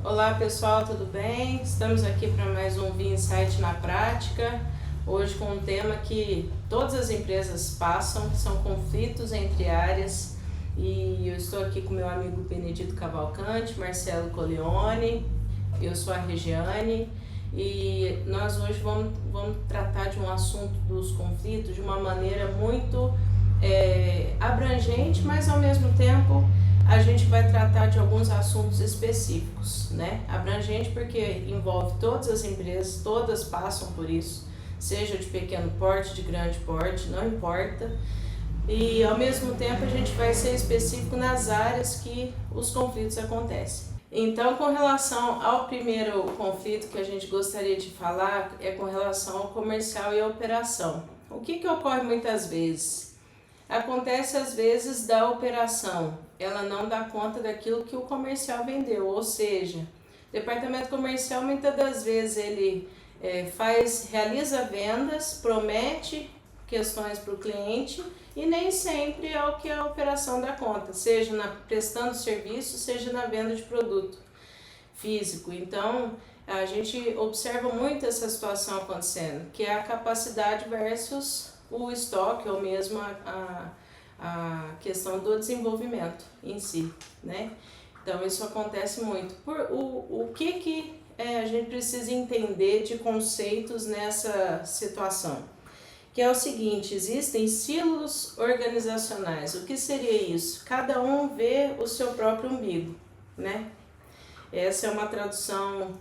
Olá pessoal, tudo bem? Estamos aqui para mais um Via Insight na Prática, hoje com um tema que todas as empresas passam, que são conflitos entre áreas, e eu estou aqui com meu amigo Benedito Cavalcante, Marcelo Coleone, eu sou a Regiane, e nós hoje vamos tratar de um assunto dos conflitos de uma maneira muito abrangente, mas ao mesmo tempo a gente vai tratar de alguns assuntos específicos, né? Abrangente porque envolve todas as empresas, todas passam por isso, seja de pequeno porte, de grande porte, não importa. E ao mesmo tempo a gente vai ser específico nas áreas que os conflitos acontecem. Então, com relação ao primeiro conflito que a gente gostaria de falar, é com relação ao comercial e à operação. O que ocorre muitas vezes? Acontece às vezes da operação, ela não dá conta daquilo que o comercial vendeu, ou seja, o departamento comercial muitas das vezes ele realiza vendas, promete questões para o cliente e nem sempre é o que a operação dá conta, seja prestando serviço, seja na venda de produto físico. Então, a gente observa muito essa situação acontecendo, que é a capacidade versus o estoque ou mesmo a questão do desenvolvimento em si, né? Então isso acontece muito. O que a gente precisa entender de conceitos nessa situação? Que é o seguinte, existem silos organizacionais. O que seria isso? Cada um vê o seu próprio umbigo, né? Essa é uma tradução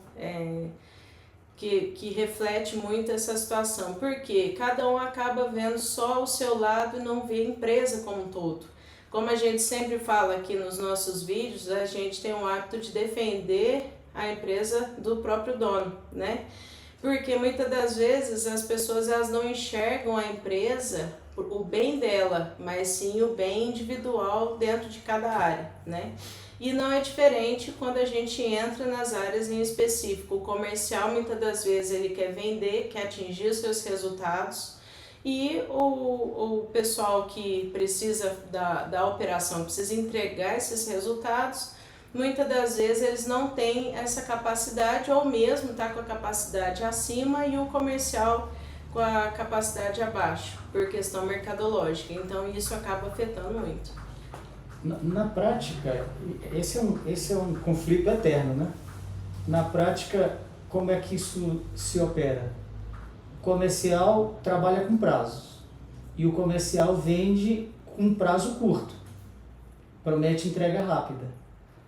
que reflete muito essa situação, porque cada um acaba vendo só o seu lado e não vê a empresa como um todo. Como a gente sempre fala aqui nos nossos vídeos, a gente tem o hábito de defender a empresa do próprio dono, né? Porque muitas das vezes as pessoas elas não enxergam a empresa, o bem dela, mas sim o bem individual dentro de cada área, né? E não é diferente quando a gente entra nas áreas em específico. O comercial, muitas das vezes, ele quer vender, quer atingir os seus resultados. E o pessoal que precisa da operação, precisa entregar esses resultados, muitas das vezes eles não têm essa capacidade ou mesmo está com a capacidade acima e o comercial com a capacidade abaixo, por questão mercadológica. Então isso acaba afetando muito. Na prática, esse é um conflito eterno, né? Na prática, como é que isso se opera? O comercial trabalha com prazos e o comercial vende com prazo curto, promete entrega rápida.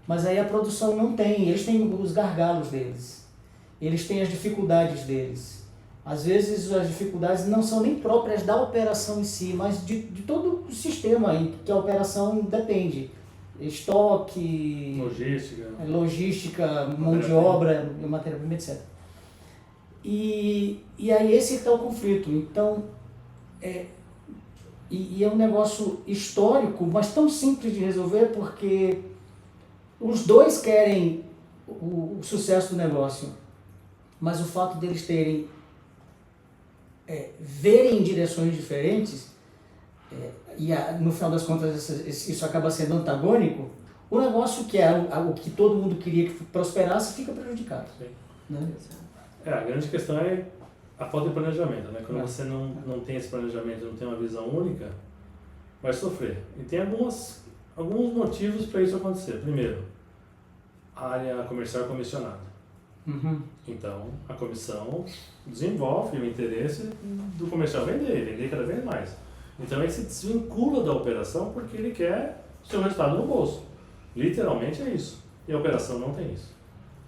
Mas aí a produção não tem, eles têm os gargalos deles, eles têm as dificuldades deles. Às vezes as dificuldades não são nem próprias da operação em si, mas de todo o sistema em que a operação depende. Estoque, logística, mão de obra, matéria-prima, etc. E aí esse está o conflito. Então, é um negócio histórico, mas tão simples de resolver, porque os dois querem o sucesso do negócio, mas o fato deles terem verem em direções diferentes, no final das contas isso acaba sendo antagônico, o negócio que é o que todo mundo queria que prosperasse fica prejudicado. Né? A grande questão é a falta de planejamento, né? Quando você não tem esse planejamento, não tem uma visão única, vai sofrer. E tem alguns motivos para isso acontecer. Primeiro, a área comercial é comissionada. Uhum. Então, a comissão desenvolve o interesse do comercial vender cada vez mais. Então, ele se desvincula da operação porque ele quer o seu resultado no bolso. Literalmente é isso. E a operação não tem isso.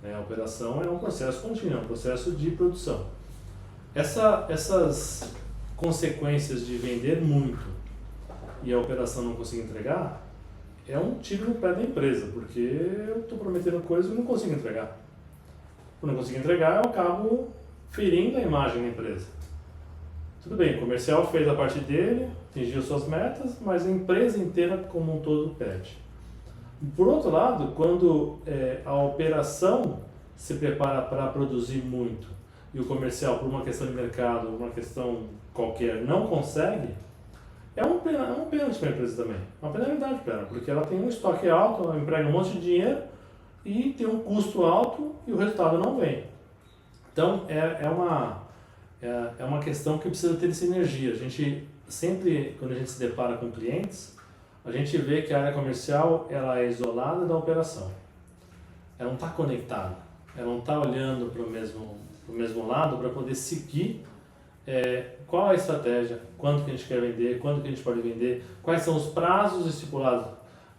A operação é um processo contínuo, é um processo de produção. Essas consequências de vender muito e a operação não conseguir entregar é um tiro no pé da empresa, porque eu estou prometendo coisas e não consigo entregar. Por não conseguir entregar, eu acabo ferindo a imagem da empresa. Tudo bem, o comercial fez a parte dele, atingiu suas metas, mas a empresa inteira como um todo perde. Por outro lado, quando a operação se prepara para produzir muito e o comercial, por uma questão de mercado, uma questão qualquer, não consegue, é um pênalti para a empresa também. É uma penalidade para ela, porque ela tem um estoque alto, ela emprega um monte de dinheiro, e tem um custo alto e o resultado não vem. Então, é uma questão que precisa ter sinergia. A gente sempre, quando a gente se depara com clientes, a gente vê que a área comercial ela é isolada da operação. Ela não está conectada, ela não está olhando para o mesmo lado para poder seguir qual a estratégia, quanto que a gente quer vender, quanto que a gente pode vender, quais são os prazos estipulados.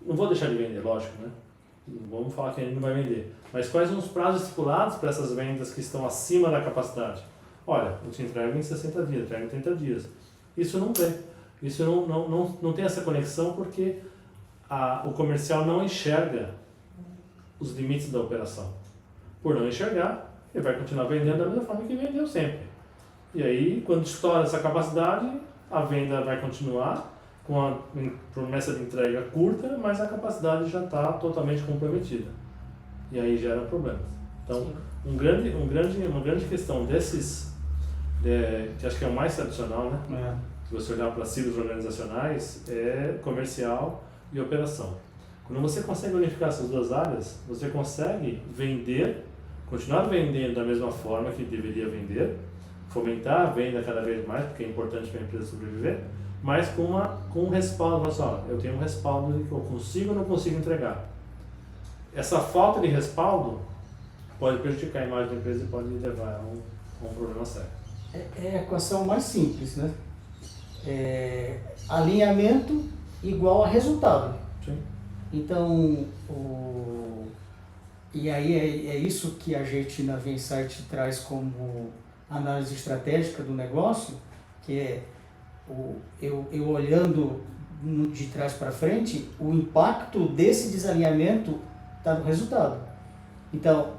Não vou deixar de vender, lógico, né? Não vamos falar que a gente não vai vender. Mas quais são os prazos estipulados para essas vendas que estão acima da capacidade? Olha, eu te entrego em 60 dias, entrego em 30 dias. Isso não tem. Isso não tem essa conexão porque o comercial não enxerga os limites da operação. Por não enxergar, ele vai continuar vendendo da mesma forma que vendeu sempre. E aí, quando estoura essa capacidade, a venda vai continuar com a promessa de entrega curta, mas a capacidade já está totalmente comprometida. E aí gera problemas. Então, uma grande questão desses, que acho que é o mais tradicional, né? Se você olhar para siglas organizacionais, é comercial e operação. Quando você consegue unificar essas duas áreas, você consegue continuar vendendo da mesma forma que deveria vender, fomentar a venda cada vez mais, porque é importante para a empresa sobreviver, mas com um respaldo. Só, eu tenho um respaldo de que eu consigo ou não consigo entregar. Essa falta de respaldo pode prejudicar a imagem da empresa e pode levar a um problema sério. É a equação mais simples, né? Alinhamento igual a resultado. Sim. Então, e aí é isso que a gente na VInsight traz como análise estratégica do negócio, que é eu olhando de trás para frente, o impacto desse desalinhamento está no resultado. Então,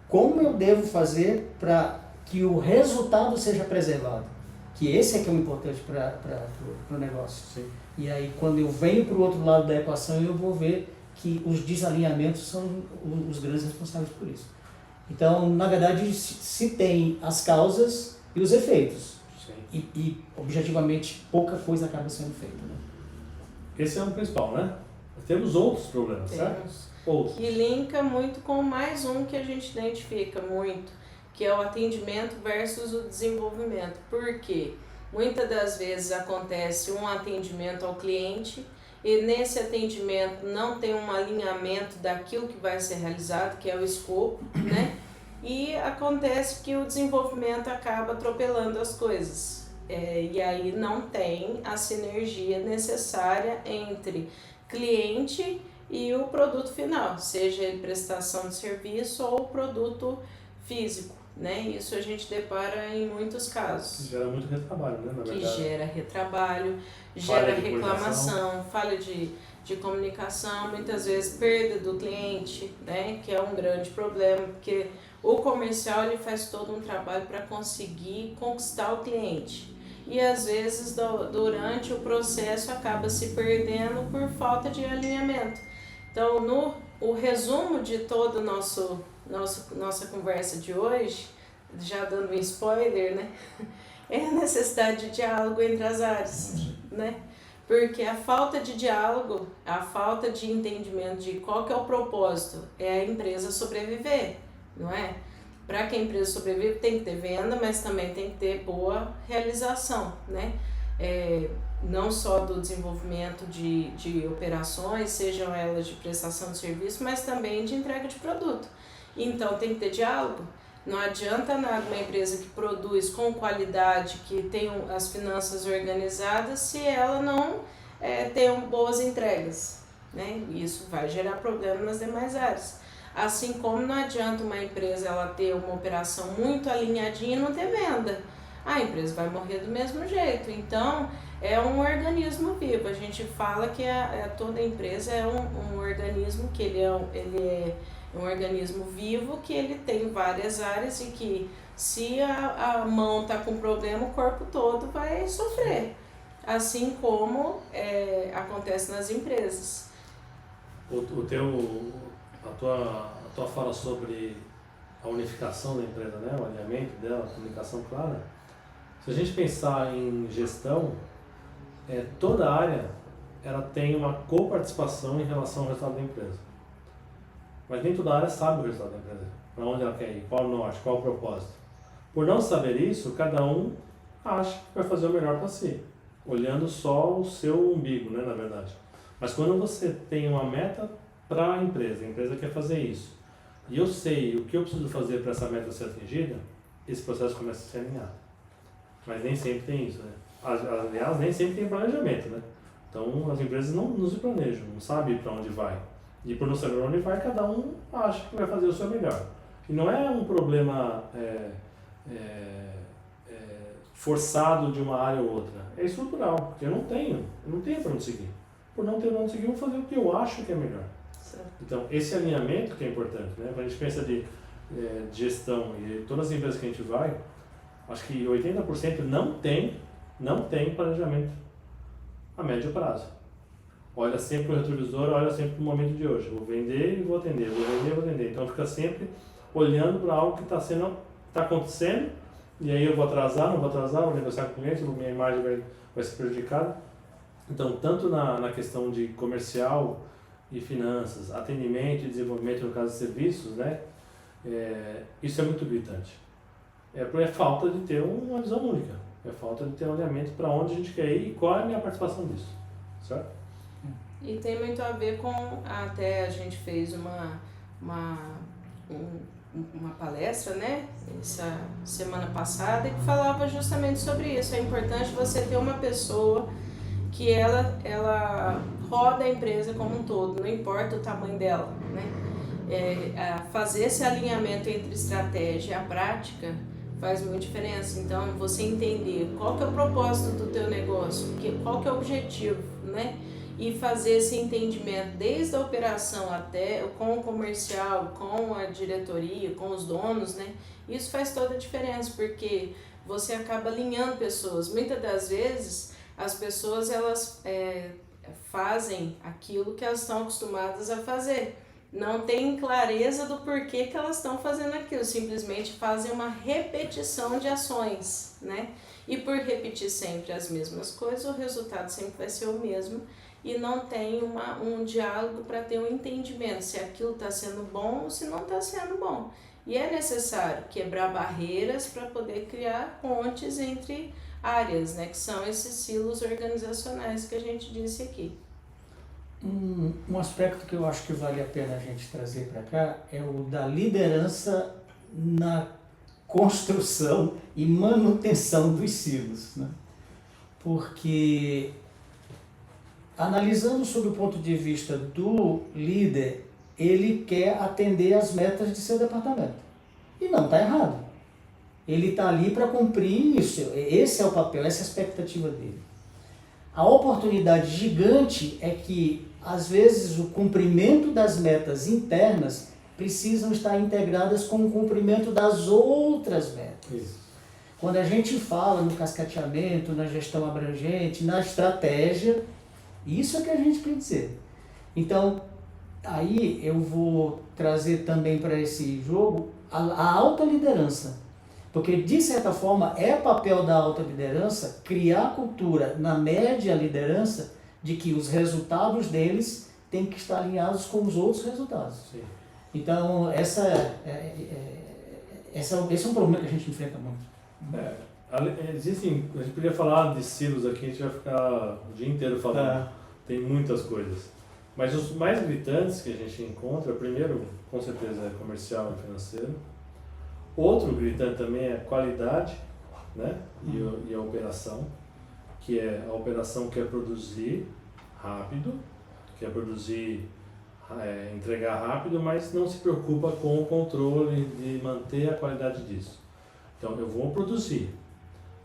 como eu devo fazer para que o resultado seja preservado? Que esse é que é o importante para o negócio. Sim. E aí, quando eu venho para o outro lado da equação, eu vou ver que os desalinhamentos são os grandes responsáveis por isso. Então, na verdade, se tem as causas e os efeitos. Sim. E, objetivamente, pouca coisa acaba sendo feita. Né? Esse é o principal, né? Temos outros problemas, certo? Outros. Que linka muito com mais um que a gente identifica muito, que é o atendimento versus o desenvolvimento. Por quê? Muitas das vezes acontece um atendimento ao cliente e nesse atendimento não tem um alinhamento daquilo que vai ser realizado, que é o escopo, né? E acontece que o desenvolvimento acaba atropelando as coisas. E aí não tem a sinergia necessária entre cliente e o produto final, seja ele prestação de serviço ou produto físico, né? Isso a gente depara em muitos casos. Gera muito retrabalho, né? Na verdade. Que gera retrabalho, Falha gera de reclamação, falha de comunicação, muitas vezes perda do cliente, né? Que é um grande problema, porque o comercial ele faz todo um trabalho para conseguir conquistar o cliente. E às vezes durante o processo acaba se perdendo por falta de alinhamento. Então, o resumo de toda nossa conversa de hoje, já dando um spoiler, né? É a necessidade de diálogo entre as áreas, né? Porque a falta de diálogo, a falta de entendimento de qual que é o propósito, é a empresa sobreviver, não é? Para que a empresa sobreviva tem que ter venda, mas também tem que ter boa realização, né? Não só do desenvolvimento de operações, sejam elas de prestação de serviço, mas também de entrega de produto. Então tem que ter diálogo. Não adianta nada uma empresa que produz com qualidade, que tem as finanças organizadas, se ela não tem boas entregas, né? Isso vai gerar problema nas demais áreas. Assim como não adianta uma empresa ela ter uma operação muito alinhadinha e não ter venda. A empresa vai morrer do mesmo jeito. Então, é um organismo vivo. A gente fala que toda empresa é um organismo que ele é um organismo vivo, que ele tem várias áreas e que se a mão está com problema, o corpo todo vai sofrer. Assim como acontece nas empresas. A tua fala sobre a unificação da empresa, né? O alinhamento dela, a comunicação clara. Se a gente pensar em gestão, toda área ela tem uma coparticipação em relação ao resultado da empresa. mas nem toda área sabe o resultado da empresa, para onde ela quer ir, qual o norte, qual o propósito. Por não saber isso, cada um acha que vai fazer o melhor para si, olhando só o seu umbigo, né, na verdade. Mas quando você tem uma meta para a empresa quer fazer isso, e eu sei o que eu preciso fazer para essa meta ser atingida, esse processo começa a ser alinhado. Mas nem sempre tem isso, né? Aliás, nem sempre tem planejamento, né? Então as empresas não se planejam, não sabem para onde vai. E por não saber onde vai, cada um acha que vai fazer o seu melhor. E não é um problema forçado de uma área ou outra. É estrutural, porque eu não tenho para onde seguir. Por não ter para onde seguir, eu vou fazer o que eu acho que é melhor. Certo. Então, esse alinhamento que é importante, né? Quando a gente pensa de gestão e todas as empresas que a gente vai, acho que 80% não tem planejamento a médio prazo. Olha sempre o retrovisor, olha sempre o momento de hoje. Vou vender e vou atender, vou vender e vou atender. Então fica sempre olhando para algo que está acontecendo, e aí eu vou atrasar, não vou atrasar, vou negociar com o cliente, minha imagem vai ser prejudicada. Então, tanto na questão de comercial e finanças, atendimento e desenvolvimento, no caso de serviços, né? Isso é muito gritante. É falta de ter uma visão única, é falta de ter um alinhamento para onde a gente quer ir e qual é a minha participação nisso, certo? E tem muito a ver com, até a gente fez uma palestra, né, essa semana passada, que falava justamente sobre isso. É importante você ter uma pessoa que ela roda a empresa como um todo, não importa o tamanho dela, né? Fazer esse alinhamento entre estratégia e a prática faz muita diferença. Então, você entender qual que é o propósito do teu negócio, qual que é o objetivo, né? E fazer esse entendimento desde a operação até com o comercial, com a diretoria, com os donos, né? Isso faz toda a diferença, porque você acaba alinhando pessoas. Muitas das vezes, as pessoas elas fazem aquilo que elas estão acostumadas a fazer. Não tem clareza do porquê que elas estão fazendo aquilo, simplesmente fazem uma repetição de ações, né? E por repetir sempre as mesmas coisas, o resultado sempre vai ser o mesmo e não tem um diálogo para ter um entendimento se aquilo está sendo bom ou se não está sendo bom. E é necessário quebrar barreiras para poder criar pontes entre áreas, né? Que são esses silos organizacionais que a gente disse aqui. Um aspecto que eu acho que vale a pena a gente trazer para cá é o da liderança na construção e manutenção dos silos, né? Porque, analisando sob o ponto de vista do líder, ele quer atender às metas de seu departamento. E não está errado. Ele está ali para cumprir isso. Esse é o papel, essa é a expectativa dele. A oportunidade gigante é que, às vezes, o cumprimento das metas internas precisam estar integradas com o cumprimento das outras metas. Isso. Quando a gente fala no cascateamento, na gestão abrangente, na estratégia, isso é que a gente quer dizer. Então, aí eu vou trazer também para esse jogo a alta liderança. Porque, de certa forma, é papel da alta liderança criar cultura na média liderança de que os resultados deles têm que estar alinhados com os outros resultados. Sim. Então, esse é um problema que a gente enfrenta muito. A gente podia falar de silos aqui, a gente vai ficar o dia inteiro falando. Tem muitas coisas. Mas os mais gritantes que a gente encontra, primeiro, com certeza, é comercial e financeiro. Outro gritante também é qualidade, né? E a operação, que é a operação quer produzir rápido, quer produzir, entregar rápido, mas não se preocupa com o controle de manter a qualidade disso. Então, eu vou produzir.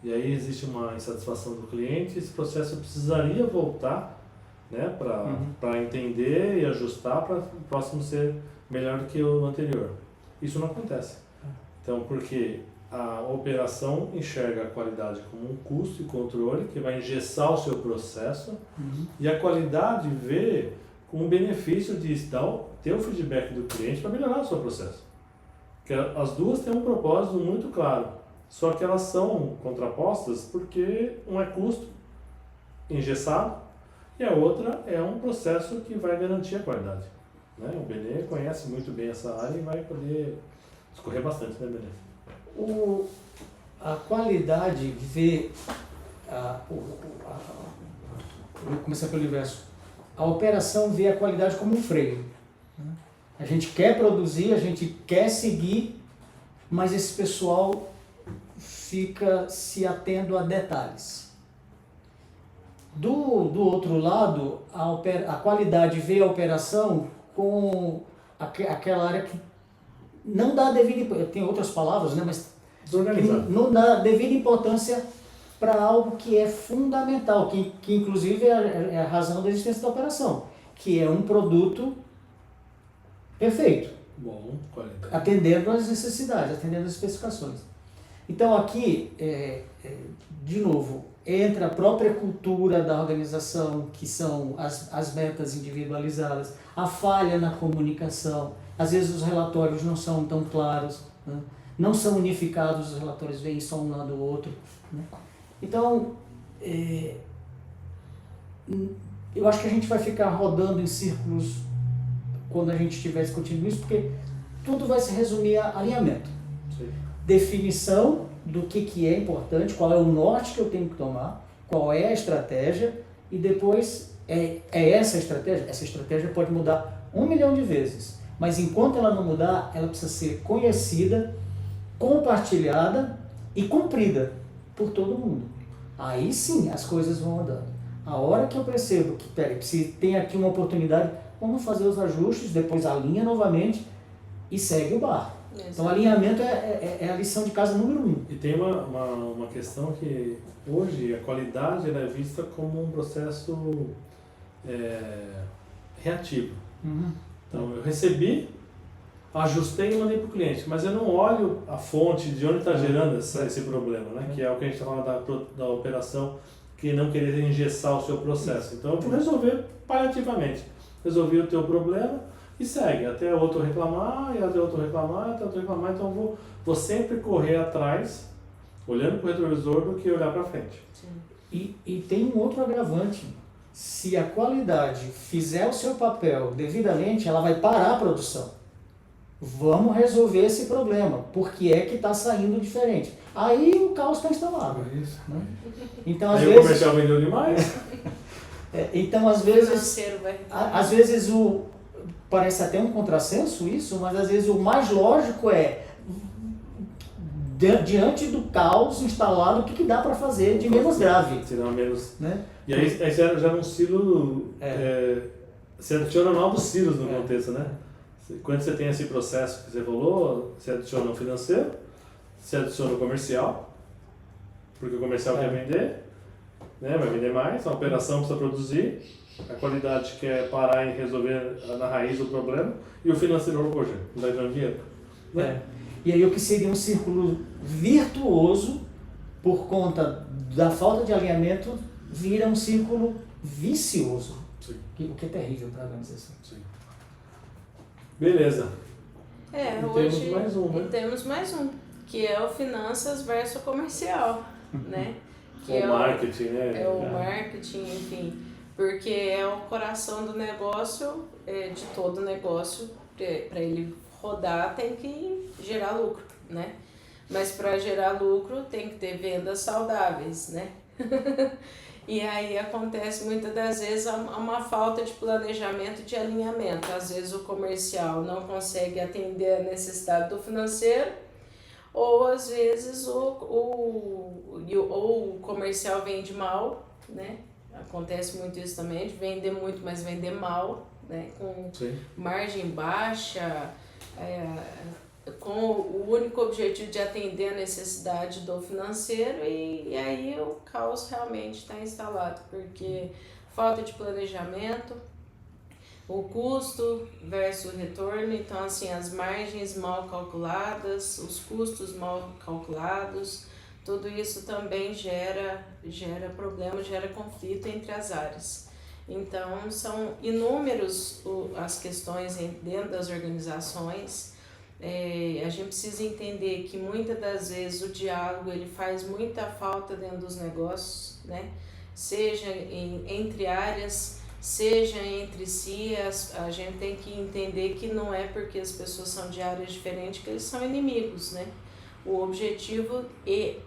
E aí existe uma insatisfação do cliente, esse processo precisaria voltar, né, para entender e ajustar para o próximo ser melhor do que o anterior. Isso não acontece. Então, porque a operação enxerga a qualidade como um custo e controle que vai engessar o seu processo, e a qualidade vê como um benefício de ter o feedback do cliente para melhorar o seu processo. Porque as duas têm um propósito muito claro, só que elas são contrapostas porque um é custo engessado e a outra é um processo que vai garantir a qualidade. Né? O Benê conhece muito bem essa área e vai poder escorrer bastante, né, Benê? A qualidade vê, vou começar pelo inverso, a operação vê a qualidade como um freio. A gente quer produzir, a gente quer seguir, mas esse pessoal fica se atendo a detalhes. Do outro lado, a qualidade vê a operação com aquela área que não dá devida, tem outras palavras, né, mas que não dá devida importância para algo que é fundamental, que inclusive é a razão da existência da operação, que é um produto perfeito, bom, qualidade, atendendo às necessidades, atendendo às especificações. Então aqui, de novo, entra a própria cultura da organização, que são as metas individualizadas, a falha na comunicação, às vezes os relatórios não são tão claros, né? Não são unificados, os relatórios vêm só um lado do outro, né? Então, eu acho que a gente vai ficar rodando em círculos quando a gente estiver discutindo isso, porque tudo vai se resumir a alinhamento. Sim. Definição do que é importante, qual é o norte que eu tenho que tomar, qual é a estratégia, e depois essa estratégia pode mudar 1 milhão de vezes, mas enquanto ela não mudar, ela precisa ser conhecida, compartilhada e cumprida por todo mundo. Aí sim as coisas vão andando. A hora que eu percebo que se tem aqui uma oportunidade, vamos fazer os ajustes, depois alinha novamente e segue o barco. Então, alinhamento é a lição de casa número 1. E tem uma questão que hoje a qualidade ela é vista como um processo reativo. Uhum. Então, eu recebi, ajustei e mandei para o cliente, mas eu não olho a fonte de onde está gerando esse problema, né? Que é o que a gente está falando da operação, que não querer engessar o seu processo. Então, eu vou resolver paliativamente. Resolvi o teu problema e segue, até outro reclamar, e até outro reclamar, até outro reclamar. Então, eu vou sempre correr atrás, olhando para o retrovisor, do que olhar para frente. E tem um outro agravante. Se a qualidade fizer o seu papel devidamente, ela vai parar a produção. Vamos resolver esse problema. Por que é que está saindo diferente? Aí o caos está instalado. Isso. Né? Então, às Aí vezes, o comercial vendeu demais. então, às vezes parece até um contrassenso isso, mas às vezes o mais lógico diante do caos instalado, o que dá para fazer de menos grave. Se não menos. Né? E aí já um silo. Você adiciona novos silos no contexto, né? Quando você tem esse processo que você falou, você adiciona o financeiro, você adiciona o comercial, porque o comercial quer vender, né? Vai vender mais, a operação precisa produzir, a qualidade quer parar e resolver na raiz o problema, e o financeiro, poxa, não está ganhando dinheiro. Né? E aí o que seria um círculo virtuoso, por conta da falta de alinhamento, vira um círculo vicioso, o que é terrível para a organização. Sim. Beleza. Hoje temos mais um, né? temos mais um, que é o finanças versus comercial, né? Que o marketing, né? É o marketing, enfim, porque é o coração do negócio, de todo negócio, para ele rodar tem que gerar lucro, né? Mas para gerar lucro tem que ter vendas saudáveis, né? E aí acontece muitas das vezes uma falta de planejamento, de alinhamento. Às vezes o comercial não consegue atender a necessidade do financeiro, ou às vezes o comercial vende mal, né? Acontece muito isso também, de vender muito, mas vender mal, né? Com margem baixa, com o único objetivo de atender a necessidade do financeiro, e aí o caos realmente está instalado, porque falta de planejamento, o custo versus o retorno, então assim, as margens mal calculadas, os custos mal calculados, tudo isso também gera problema, gera conflito entre as áreas. Então são inúmeras as questões dentro das organizações. A gente precisa entender que muitas das vezes o diálogo ele faz muita falta dentro dos negócios, né? Seja entre áreas, seja entre si, a gente tem que entender que não é porque as pessoas são de áreas diferentes que eles são inimigos, né? O objetivo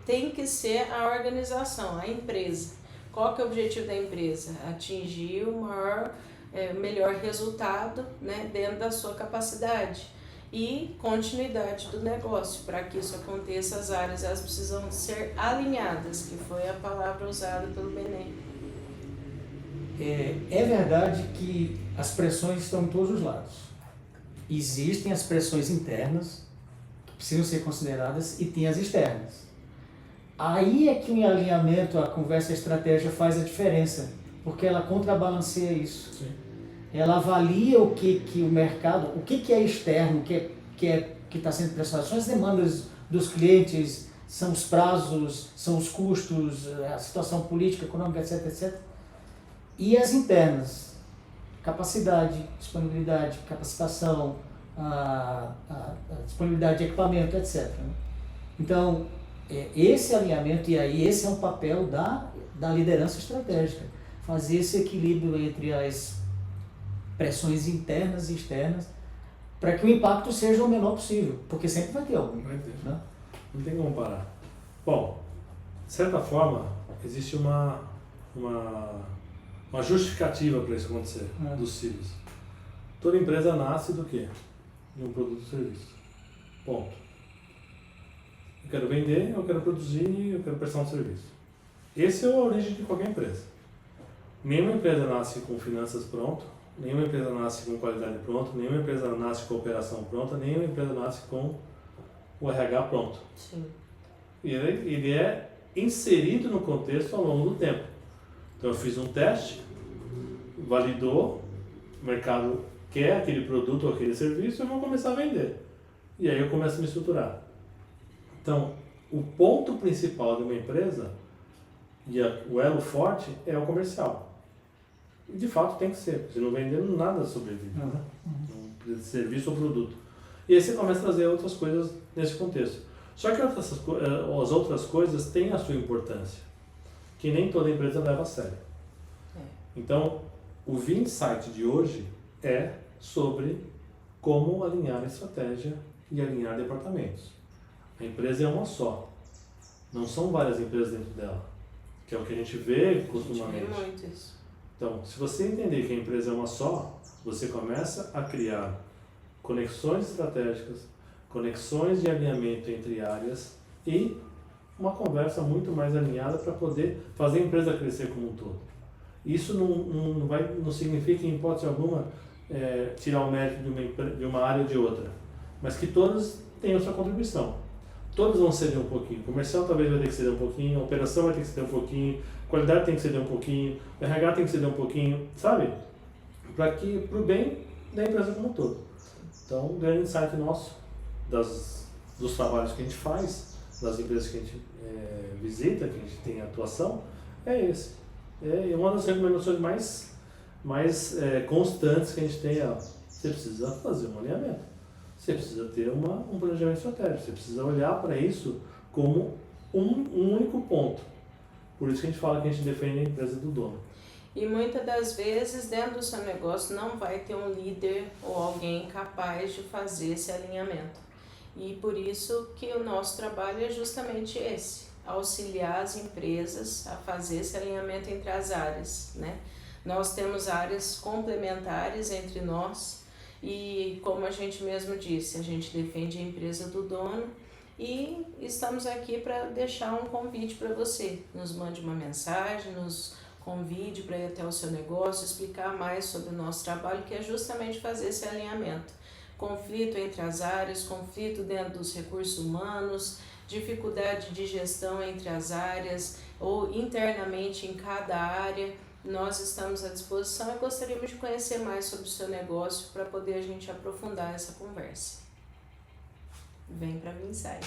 tem que ser a organização, a empresa. Qual que é o objetivo da empresa? Atingir o melhor resultado, né, dentro da sua capacidade e continuidade do negócio. Para que isso aconteça, as áreas elas precisam ser alinhadas, que foi a palavra usada pelo Bené. É verdade que as pressões estão em todos os lados. Existem as pressões internas, que precisam ser consideradas, e tem as externas. Aí é que o alinhamento, a conversa, a estratégia faz a diferença, porque ela contrabalanceia isso. Sim. Ela avalia o que o mercado, o que é externo, que está sendo prestado, são as demandas dos clientes, são os prazos, são os custos, a situação política, econômica, etc, etc. E as internas, capacidade, disponibilidade, capacitação, a disponibilidade de equipamento, etc. Então, esse alinhamento, e aí esse é um papel da liderança estratégica, fazer esse equilíbrio entre as pressões internas e externas, para que o impacto seja o menor possível, porque sempre vai ter algum. Vai ter. Né? Não tem como parar. Bom, de certa forma, existe uma justificativa para isso acontecer, dos cílios. Toda empresa nasce do quê? De um produto ou serviço. Ponto. Eu quero vender, eu quero produzir, eu quero prestar um serviço. Essa é a origem de qualquer empresa. Nenhuma empresa nasce com finanças pronto, nenhuma empresa nasce com qualidade pronta, nenhuma empresa nasce com operação pronta, nenhuma empresa nasce com o RH pronto. Sim. E ele é inserido no contexto ao longo do tempo. Então eu fiz um teste, validou, o mercado quer aquele produto ou aquele serviço, eu vou começar a vender. E aí eu começo a me estruturar. Então, o ponto principal de uma empresa, e o elo forte, é o comercial. E de fato tem que ser, se não vender nada sobrevive, né? Serviço ou produto. E aí você começa a trazer outras coisas nesse contexto. Só que as outras coisas têm a sua importância, que nem toda empresa leva a sério. Então, o Vinsight de hoje é sobre como alinhar a estratégia e alinhar departamentos. A empresa é uma só, não são várias empresas dentro dela, que é o que a gente vê costumamente. A gente vê muito isso. Então, se você entender que a empresa é uma só, você começa a criar conexões estratégicas, conexões de alinhamento entre áreas e uma conversa muito mais alinhada para poder fazer a empresa crescer como um todo. Isso não significa, em hipótese alguma, tirar o mérito de uma área ou de outra, mas que todas tenham sua contribuição. Todos vão ceder um pouquinho. O comercial talvez vai ter que ceder um pouquinho, a operação vai ter que ceder um pouquinho, a qualidade tem que ceder um pouquinho, o RH tem que ceder um pouquinho, sabe? Para o bem da empresa como um todo. Então, o grande insight nosso dos trabalhos que a gente faz, das empresas que a gente visita, que a gente tem atuação, é esse. É uma das recomendações mais constantes que a gente tem. Você precisa fazer um alinhamento. Você precisa ter um planejamento estratégico. Você precisa olhar para isso como um único ponto. Por isso que a gente fala que a gente defende a empresa do dono. E muitas das vezes, dentro do seu negócio, não vai ter um líder ou alguém capaz de fazer esse alinhamento. E por isso que o nosso trabalho é justamente esse, auxiliar as empresas a fazer esse alinhamento entre as áreas, né? Nós temos áreas complementares entre nós e, como a gente mesmo disse, a gente defende a empresa do dono e estamos aqui para deixar um convite para você. Nos mande uma mensagem, nos convide para ir até o seu negócio, explicar mais sobre o nosso trabalho, que é justamente fazer esse alinhamento. Conflito entre as áreas, conflito dentro dos recursos humanos, dificuldade de gestão entre as áreas ou internamente em cada área. Nós estamos à disposição e gostaríamos de conhecer mais sobre o seu negócio para poder a gente aprofundar essa conversa. Vem para Vinsight.